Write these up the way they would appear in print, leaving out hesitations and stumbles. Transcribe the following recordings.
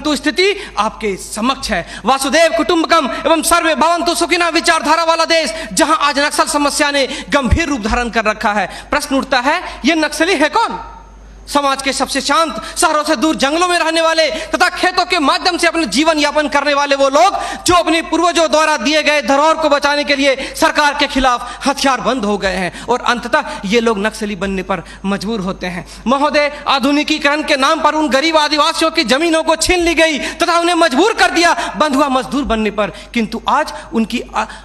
परंतु स्थिति आपके समक्ष है। वासुदेव कुटुंबकम एवं सर्वे भवन्तु सुखिनः विचारधारा वाला देश, जहां आज नक्सल समस्या ने गंभीर रूप धारण कर रखा है। प्रश्न उठता है, ये नक्सली है कौन? समाज के सबसे शांत, शहरों से दूर जंगलों में रहने वाले तथा खेतों के माध्यम से अपने जीवन यापन करने वाले वो लोग जो अपने पूर्वजों द्वारा दिए गए धरोहर को बचाने के लिए सरकार के खिलाफ हथियारबंद हो गए हैं और अंततः ये लोग नक्सली बनने पर मजबूर होते हैं। महोदय, आधुनिकीकरण के नाम पर उन गरीब आदिवासियों की जमीनों को छीन ली गई तथा उन्हें मजबूर कर दिया बंधुआ मजदूर बनने पर, किंतु आज उनकी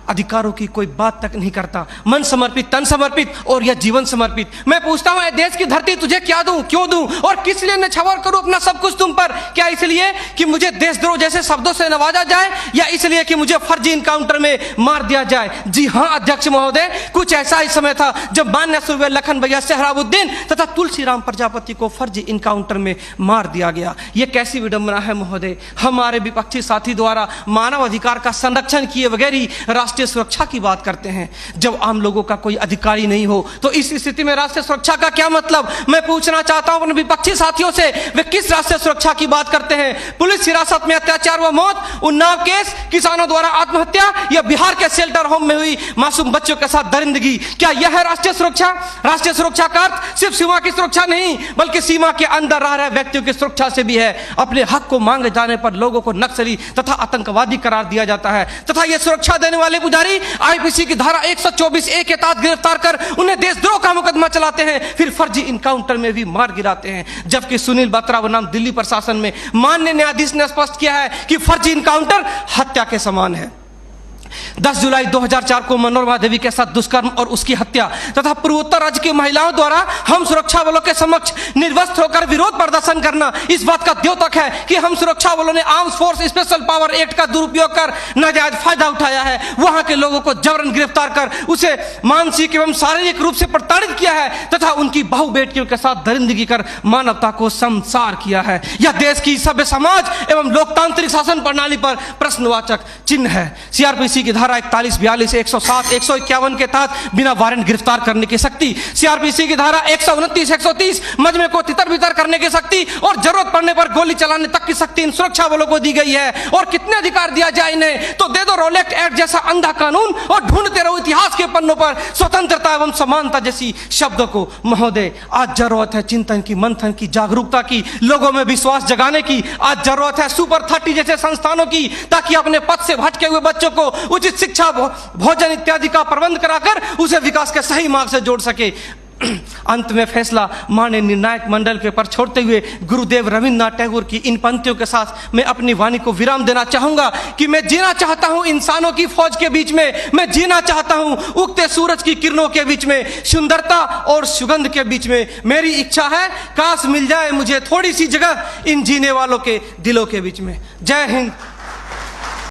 अधिकारों की कोई बात तक नहीं करता। मन समर्पित, तन समर्पित और यह जीवन समर्पित। मैं पूछता हूं, देश की धरती तुझे क्या दूं, क्यों दूं और किस लिए न्यौछावर करूं अपना सब कुछ तुम पर? क्या इसलिए कि मुझे देशद्रोह जैसे शब्दों से नवाजा जाए या इसलिए कि मुझे फर्जी इनकाउंटर में मार दिया जाए? जी हां अध्यक्ष महोदय, कुछ ऐसा ही समय था जब मान्य सूरवीर लखन भैया सोहराबुद्दीन तथा तुलसीराम प्रजापति को फर्जी इनकाउंटर में मार दिया गया। यह कैसी विडंबना है महोदय, हमारे विपक्षी साथी द्वारा मानव अधिकार का संरक्षण किए बगैर ही राष्ट्रीय सुरक्षा की बात करते हैं। जब आम लोगों का कोई अधिकार ही नहीं हो तो इस स्थिति में राष्ट्रीय सुरक्षा का क्या मतलब? मैं पूछना चाहता हूं अपने विपक्षी साथियों से, वे किस राष्ट्रीय सुरक्षा की बात करते हैं? पुलिस हिरासत में अत्याचार व मौत, उन्नाव केस, किसानों द्वारा आत्महत्या या बिहार के शेल्टर होम में हुई मासूम बच्चों के साथ दरिंदगी, क्या यह है राष्ट्रीय सुरक्षा? राष्ट्रीय सुरक्षा का अर्थ सिर्फ सीमा की सुरक्षा नहीं बल्कि सीमा के अंदर रह रहे व्यक्तियों की सुरक्षा से भी है। अपने हक को मांगे जाने पर लोगों को नक्सली तथा आतंकवादी करार दिया जाता है तथा यह सुरक्षा देने वाले पुजारी आईपीसी की धारा 124A के तहत गिरफ्तार कर उन्हें देशद्रोह का मुकदमा चलाते हैं, फिर फर्जी इनकाउंटर में भी मार गिराते हैं। जबकि सुनील बत्रा बनाम दिल्ली प्रशासन में माननीय न्यायाधीश ने स्पष्ट किया है कि फर्जी इनकाउंटर हत्या के समान है। 10 जुलाई 2004 को मनोरमा देवी के साथ दुष्कर्म और उसकी हत्या तथा पूर्वोत्तर राज्य की महिलाओं द्वारा हम सुरक्षा बलों के समक्ष निर्वस्त्र होकर विरोध प्रदर्शन करना इस बात का द्योतक है कि हम सुरक्षा बलों ने arms force special power act का दुरुपयोग कर नाजायज फायदा उठाया है। वहां के लोगों को जबरन गिरफ्तार कर उसे मानसिक एवं शारीरिक रूप से प्रताड़ित किया है तथा उनकी बहु बेटियों के साथ दरिंदगी कर मानवता को संसार किया है। यह देश की सभ्य समाज एवं लोकतांत्रिक शासन प्रणाली पर प्रश्नवाचक चिन्ह है। सीआरपीसी की धारा 41, 42, 107, 151 के तहत बिना वारंट गिरफ्तार करने की शक्ति, सीआरपीसी की धारा 129, 130 मजमे को तितर बितर करने की शक्ति और जरूरत पड़ने पर गोली चलाने तक की शक्ति इन सुरक्षा बलों को दी गई है। और कितने अधिकार दिया जाए इन्हें? तो दे दो रोलेक्ट एक्ट जैसा अंधा कानून और ढूंढते रहो इतिहास के पन्नों पर स्वतंत्रता एवं समानता जैसी शब्दों को। महोदय, आज जरूरत है चिंतन की, मंथन की, जागरूकता की, लोगों में विश्वास जगाने की। आज जरूरत है सुपर 30 जैसे संस्थानों की, ताकि अपने पथ से भटके हुए बच्चों को उचित शिक्षा, भोजन इत्यादि का प्रबंध कराकर उसे विकास के सही मार्ग से जोड़ सके। अंत में फैसला माननीय निर्णायक मंडल के पर छोड़ते हुए गुरुदेव रविन्द्रनाथ टैगोर की इन पंक्तियों के साथ मैं अपनी वाणी को विराम देना चाहूंगा कि मैं जीना चाहता हूं इंसानों की फौज के बीच में, मैं जीना चाहता हूं उगते सूरज की किरणों के बीच में, सुंदरता और सुगंध के बीच में। मेरी इच्छा है काश मिल जाए मुझे थोड़ी सी जगह इन जीने वालों के दिलों के बीच में। जय हिंद।